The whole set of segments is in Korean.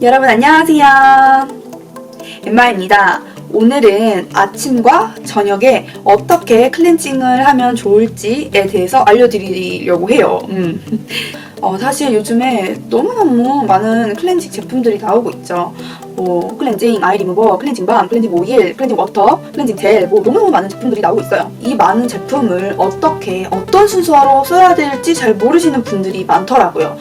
여러분 안녕하세요. 엠마입니다. 오늘은 아침과 저녁에 어떻게 클렌징을 하면 좋을지에 대해서 알려드리려고 해요. 사실 요즘에 너무너무 많은 클렌징 제품들이 나오고 있죠. 클렌징 아이 리무버, 클렌징 밤, 클렌징 오일, 클렌징 워터, 클렌징 젤, 너무너무 많은 제품들이 나오고 있어요. 이 많은 제품을 어떤 순서로 써야 될지 잘 모르시는 분들이 많더라고요.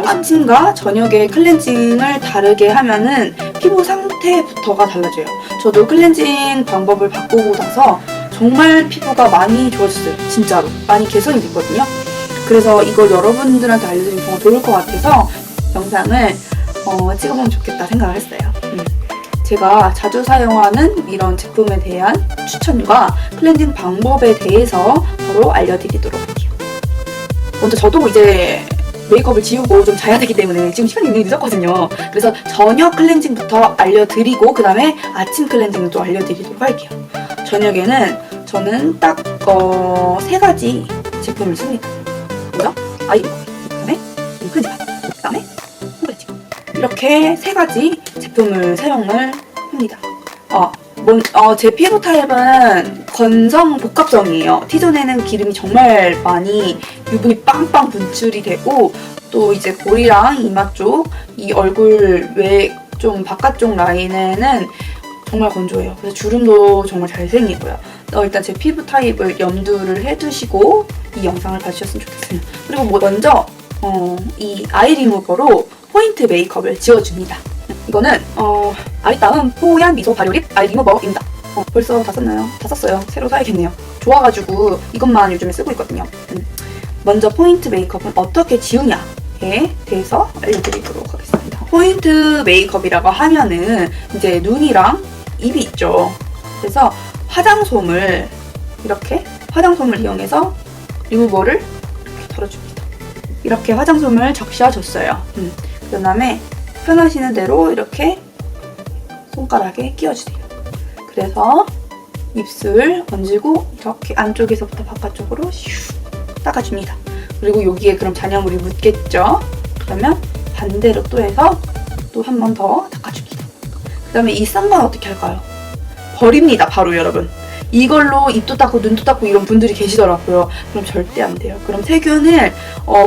아침과 저녁에 클렌징을 다르게 하면은 피부 상태부터가 달라져요. 저도 클렌징 방법을 바꾸고 나서 정말 피부가 많이 좋아졌어요. 진짜로 많이 개선이 됐거든요. 그래서 이걸 여러분들한테 알려드리면 정말 좋을 것 같아서 영상을 찍어보면 좋겠다 생각을 했어요. 제가 자주 사용하는 이런 제품에 대한 추천과 클렌징 방법에 대해서 바로 알려드리도록 할게요. 먼저 저도 이제 메이크업을 지우고 좀 자야 되기 때문에 지금 시간이 굉장히 늦었거든요. 그래서 저녁 클렌징부터 알려드리고 그 다음에 아침 클렌징도 알려드리도록 할게요. 저녁에는 저는 딱 3가지 제품을 씁니다. 뭐죠? 아이 리무버, 그 다음에 클렌징 밤, 그 다음에 홈클렌징. 이렇게 3가지 제품을 사용을 합니다. 제 피부 타입은 건성 복합성이에요. T존에는 기름이 정말 많이 유분이 빵빵 분출이 되고 또 이제 볼이랑 이마 쪽, 이 얼굴 외 좀 바깥쪽 라인에는 정말 건조해요. 그래서 주름도 정말 잘 생기고요. 일단 제 피부 타입을 염두를 해두시고 이 영상을 봐주셨으면 좋겠어요. 그리고 먼저 이 아이 리무버로 포인트 메이크업을 지워줍니다. 이거는 아리따움 뽀얀 미소 발효립 아이 리무버입니다. 벌써 다 썼나요? 다 썼어요. 새로 사야겠네요. 좋아가지고 이것만 요즘에 쓰고 있거든요. 먼저 포인트 메이크업은 어떻게 지우냐에 대해서 알려드리도록 하겠습니다. 포인트 메이크업이라고 하면은 이제 눈이랑 입이 있죠. 그래서 화장솜을 이용해서 리무버를 이렇게 덜어줍니다. 이렇게 화장솜을 적셔줬어요. 그 다음에 편하시는 대로 이렇게 손가락에 끼워주세요. 그래서 입술 얹고 이렇게 안쪽에서부터 바깥쪽으로 슉 닦아줍니다. 그리고 여기에 그럼 잔여물이 묻겠죠? 그러면 반대로 또 해서 또 한 번 더 닦아줍니다. 그 다음에 이 싼 건 어떻게 할까요? 버립니다. 바로 여러분. 이걸로 입도 닦고 눈도 닦고 이런 분들이 계시더라고요. 그럼 절대 안 돼요. 그럼 세균을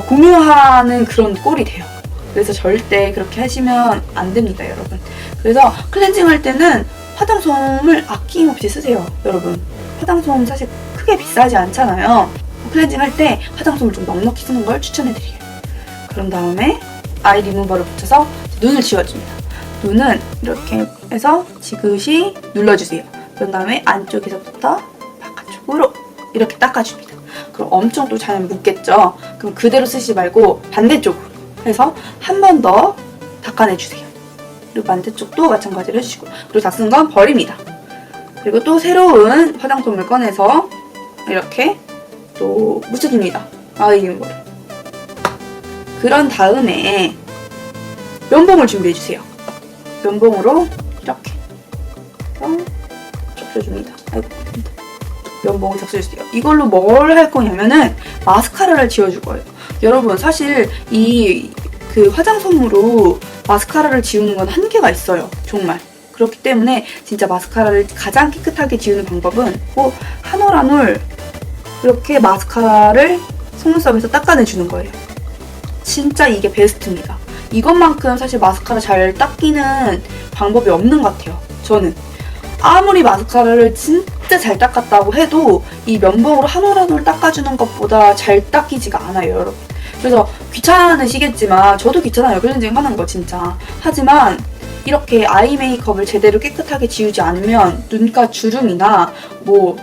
공유하는 그런 꼴이 돼요. 그래서 절대 그렇게 하시면 안 됩니다, 여러분. 그래서 클렌징 할 때는 화장솜을 아낌없이 쓰세요, 여러분. 화장솜 사실 크게 비싸지 않잖아요. 클렌징 할 때 화장솜을 좀 넉넉히 쓰는 걸 추천해드려요. 그런 다음에 아이 리무버를 붙여서 눈을 지워줍니다. 눈은 이렇게 해서 지그시 눌러주세요. 그런 다음에 안쪽에서부터 바깥쪽으로 이렇게 닦아줍니다. 그럼 엄청 또 잘 묻겠죠? 그럼 그대로 쓰지 말고 반대쪽으로 해서 한 번 더 닦아내주세요. 그리고 반대쪽도 마찬가지로 해주시고, 그리고 다 쓴 건 버립니다. 그리고 또 새로운 화장솜을 꺼내서 이렇게 또 묻혀줍니다. 아이 리무버를. 그런 다음에 면봉을 준비해주세요. 면봉으로 이렇게 적셔줍니다. 면봉을 적셔주세요. 이걸로 뭘 할 거냐면은 마스카라를 지워줄 거예요. 여러분 사실 그 화장솜으로 마스카라를 지우는 건 한계가 있어요. 정말. 그렇기 때문에 진짜 마스카라를 가장 깨끗하게 지우는 방법은 한 올 한 올 이렇게 마스카라를 속눈썹에서 닦아내주는 거예요. 진짜 이게 베스트입니다. 이것만큼 사실 마스카라 잘 닦이는 방법이 없는 것 같아요. 저는. 아무리 마스카라를 진짜 잘 닦았다고 해도 이 면봉으로 한 올 한 올 닦아주는 것보다 잘 닦이지가 않아요, 여러분. 그래서 귀찮으시겠지만 저도 귀찮아요, 클렌징 하는 거 진짜. 하지만 이렇게 아이 메이크업을 제대로 깨끗하게 지우지 않으면 눈가 주름이나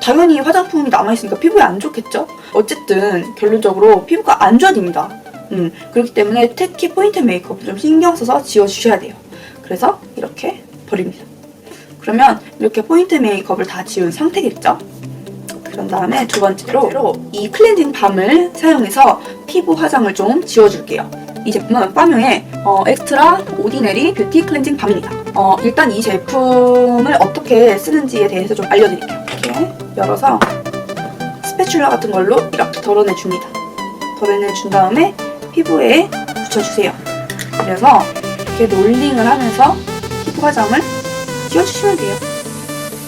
당연히 화장품이 남아있으니까 피부에 안 좋겠죠? 어쨌든 결론적으로 피부가 안 좋아집니다. 그렇기 때문에 특히 포인트 메이크업 좀 신경 써서 지워주셔야 돼요. 그래서 이렇게 버립니다. 그러면 이렇게 포인트 메이크업을 다 지운 상태겠죠? 그런 다음에 두 번째로 이 클렌징 밤을 사용해서 피부 화장을 좀 지워줄게요. 이 제품은 파뮤의 엑스트라 오디네리 뷰티 클렌징 밤입니다. 일단 이 제품을 어떻게 쓰는지에 대해서 좀 알려드릴게요. 이렇게 열어서 스패츌라 같은 걸로 이렇게 덜어내줍니다. 덜어내준 다음에 피부에 붙여주세요. 그래서 이렇게 롤링을 하면서 피부 화장을 지워주시면 돼요.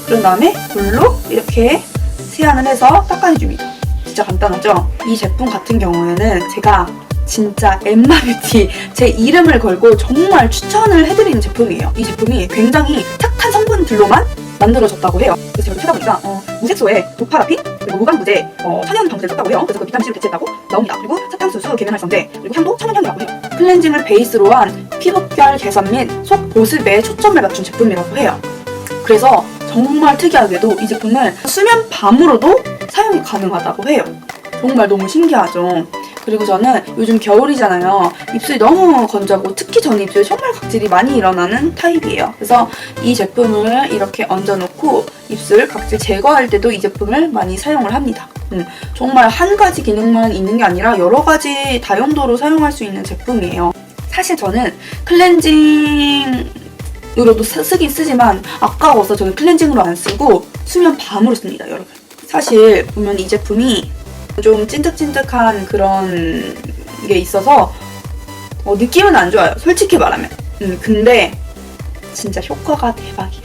그런 다음에 물로 이렇게 세안을 해서 닦아내줍니다. 진짜 간단하죠? 이 제품 같은 경우에는 제가 진짜 엠마뷰티 제 이름을 걸고 정말 추천을 해드리는 제품이에요. 이 제품이 굉장히 착한 성분들로만 만들어졌다고 해요. 그래서 제가 찾아보니까 무색소에 도파라핀, 그리고 무방부제, 천연 방부제를 썼다고 해요. 그래서 그 비타민C를 대체했다고 나옵니다. 그리고 사탕수수, 계면활성제, 그리고 향도 천연향이라고 해요. 클렌징을 베이스로 한 피부결 개선 및 속 보습에 초점을 맞춘 제품이라고 해요. 그래서 정말 특이하게도 이 제품을 수면 밤으로도 사용이 가능하다고 해요. 정말 너무 신기하죠? 그리고 저는 요즘 겨울이잖아요. 입술이 너무 건조하고 특히 저는 입술에 정말 각질이 많이 일어나는 타입이에요. 그래서 이 제품을 이렇게 얹어놓고 입술 각질 제거할 때도 이 제품을 많이 사용을 합니다. 정말 한 가지 기능만 있는 게 아니라 여러 가지 다용도로 사용할 수 있는 제품이에요. 사실 저는 클렌징으로도 쓰긴 쓰지만 아까워서 저는 클렌징으로 안 쓰고 수면 밤으로 씁니다, 여러분. 사실 보면 이 제품이 좀 찐득찐득한 그런 게 있어서 느낌은 안 좋아요, 솔직히 말하면. 근데 진짜 효과가 대박이에요.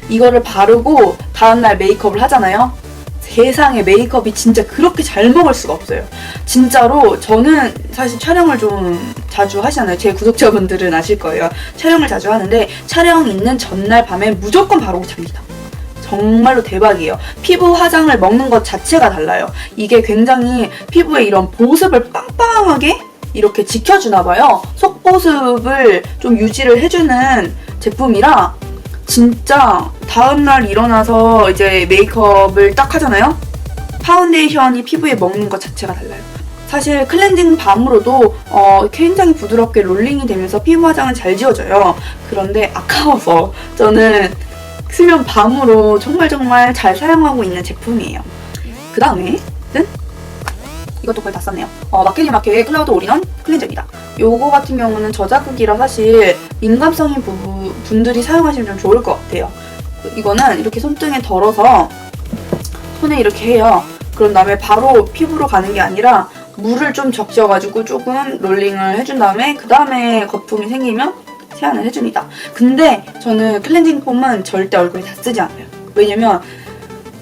이거를 바르고 다음날 메이크업을 하잖아요. 세상에 메이크업이 진짜 그렇게 잘 먹을 수가 없어요. 진짜로 저는 사실 촬영을 좀 자주 하시잖아요. 제 구독자분들은 아실 거예요. 촬영을 자주 하는데 촬영 있는 전날 밤에 무조건 바르고 잡니다. 정말로 대박이에요. 피부 화장을 먹는 것 자체가 달라요. 이게 굉장히 피부의 이런 보습을 빵빵하게 이렇게 지켜주나 봐요. 속 보습을 좀 유지를 해주는 제품이라 진짜 다음날 일어나서 이제 메이크업을 딱 하잖아요. 파운데이션이 피부에 먹는 것 자체가 달라요. 사실 클렌징 밤으로도 굉장히 부드럽게 롤링이 되면서 피부 화장은 잘 지워져요. 그런데 아까워서 저는 수면 밤으로 정말 잘 사용하고 있는 제품이에요. 그 다음에는 이것도 거의 다 썼네요. 마케리마케의 클라우드 올인원 클렌저입니다. 요거 같은 경우는 저자극이라 사실 민감성인 분들이 사용하시면 좀 좋을 것 같아요. 이거는 이렇게 손등에 덜어서 손에 이렇게 해요. 그런 다음에 바로 피부로 가는 게 아니라 물을 좀 적셔가지고 조금 롤링을 해준 다음에 그 다음에 거품이 생기면 세안을 해줍니다. 근데 저는 클렌징 폼은 절대 얼굴에 다 쓰지 않아요. 왜냐면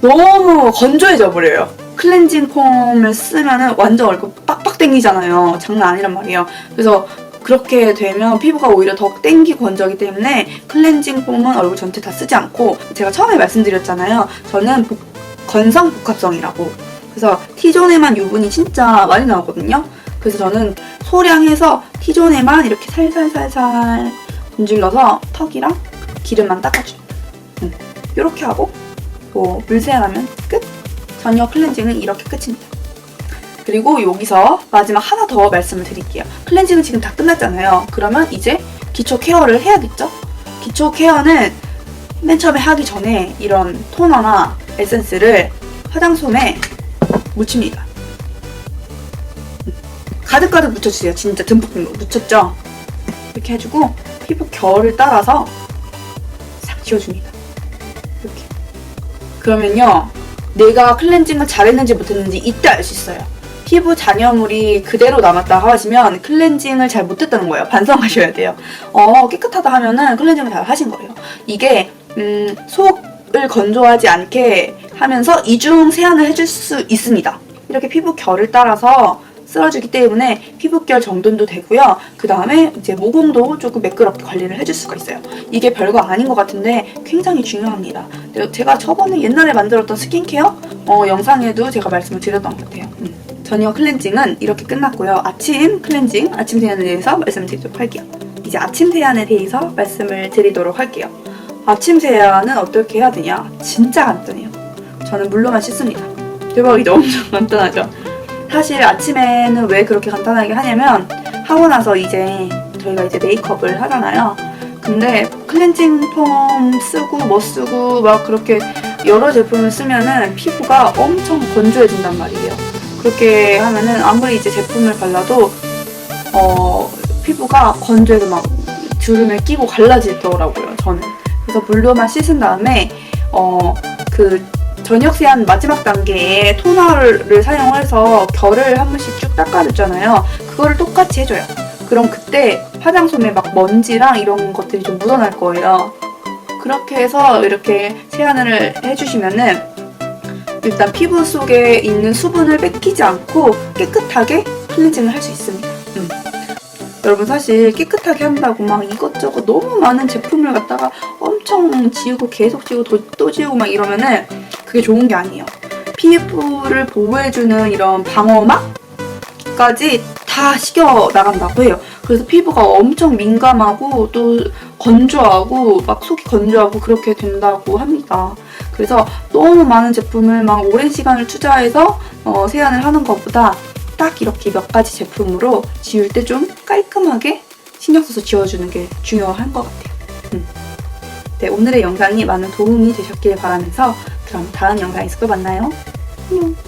너무 건조해져 버려요. 클렌징 폼을 쓰면은 완전 얼굴 빡빡 땡기잖아요. 장난 아니란 말이에요. 그래서 그렇게 되면 피부가 오히려 더 땡기고 건조하기 때문에 클렌징 폼은 얼굴 전체 다 쓰지 않고, 제가 처음에 말씀드렸잖아요. 저는 건성 복합성이라고. 그래서 T존에만 유분이 진짜 많이 나오거든요. 그래서 저는 소량해서 T존에만 이렇게 살살살살 문질러서 턱이랑 기름만 닦아줍니다. 이렇게 하고 물세안하면 끝! 전혀 클렌징은 이렇게 끝입니다. 그리고 여기서 마지막 하나 더 말씀을 드릴게요. 클렌징은 지금 다 끝났잖아요. 그러면 이제 기초 케어를 해야겠죠? 기초 케어는 맨 처음에 하기 전에 이런 토너나 에센스를 화장솜에 묻힙니다. 가득가득 묻혀주세요. 진짜 듬뿍 묻혔죠? 이렇게 해주고 피부 결을 따라서 싹 지워줍니다. 이렇게. 그러면요, 내가 클렌징을 잘했는지 못했는지 이때 알 수 있어요. 피부 잔여물이 그대로 남았다 하시면 클렌징을 잘 못했다는 거예요. 반성하셔야 돼요. 깨끗하다 하면은 클렌징을 잘 하신 거예요. 이게 속을 건조하지 않게 하면서 이중 세안을 해줄 수 있습니다. 이렇게 피부 결을 따라서 쓸어주기 때문에 피부결 정돈도 되고요. 그 다음에 이제 모공도 조금 매끄럽게 관리를 해줄 수가 있어요. 이게 별거 아닌 것 같은데 굉장히 중요합니다. 제가 저번에 옛날에 만들었던 스킨케어 영상에도 제가 말씀을 드렸던 것 같아요. 저녁 클렌징은 이렇게 끝났고요. 아침 클렌징, 아침 세안에 대해서 말씀을 드리도록 할게요. 이제 아침 세안에 대해서 말씀을 드리도록 할게요. 아침 세안은 어떻게 해야 되냐? 진짜 간단해요. 저는 물로만 씻습니다. 대박이죠? 엄청 간단하죠? 사실 아침에는 왜 그렇게 간단하게 하냐면, 하고 나서 이제 저희가 이제 메이크업을 하잖아요. 근데 클렌징 폼 쓰고 뭐 쓰고 막 그렇게 여러 제품을 쓰면은 피부가 엄청 건조해진단 말이에요. 그렇게 하면은 아무리 이제 제품을 발라도 피부가 건조해서 막 주름을 끼고 갈라지더라고요, 저는. 그래서 물로만 씻은 다음에 그 저녁 세안 마지막 단계에 토너를 사용해서 결을 한 번씩 쭉 닦아줬잖아요. 그거를 똑같이 해줘요. 그럼 그때 화장솜에 막 먼지랑 이런 것들이 좀 묻어날 거예요. 그렇게 해서 이렇게 세안을 해주시면은 일단 피부 속에 있는 수분을 뺏기지 않고 깨끗하게 클렌징을 할 수 있습니다. 여러분 사실 깨끗하게 한다고 막 이것저것 너무 많은 제품을 갖다가 엄청 지우고 계속 지우고 또 지우고 막 이러면은 그게 좋은 게 아니에요. 피부를 보호해주는 이런 방어막까지 다 식여 나간다고 해요. 그래서 피부가 엄청 민감하고 또 건조하고 막 속이 건조하고 그렇게 된다고 합니다. 그래서 너무 많은 제품을 막 오랜 시간을 투자해서 세안을 하는 것보다 딱 이렇게 몇 가지 제품으로 지울 때 좀 깔끔하게 신경 써서 지워주는 게 중요한 것 같아요. 네, 오늘의 영상이 많은 도움이 되셨길 바라면서 그럼 다음 영상에서 또 만나요. 안녕.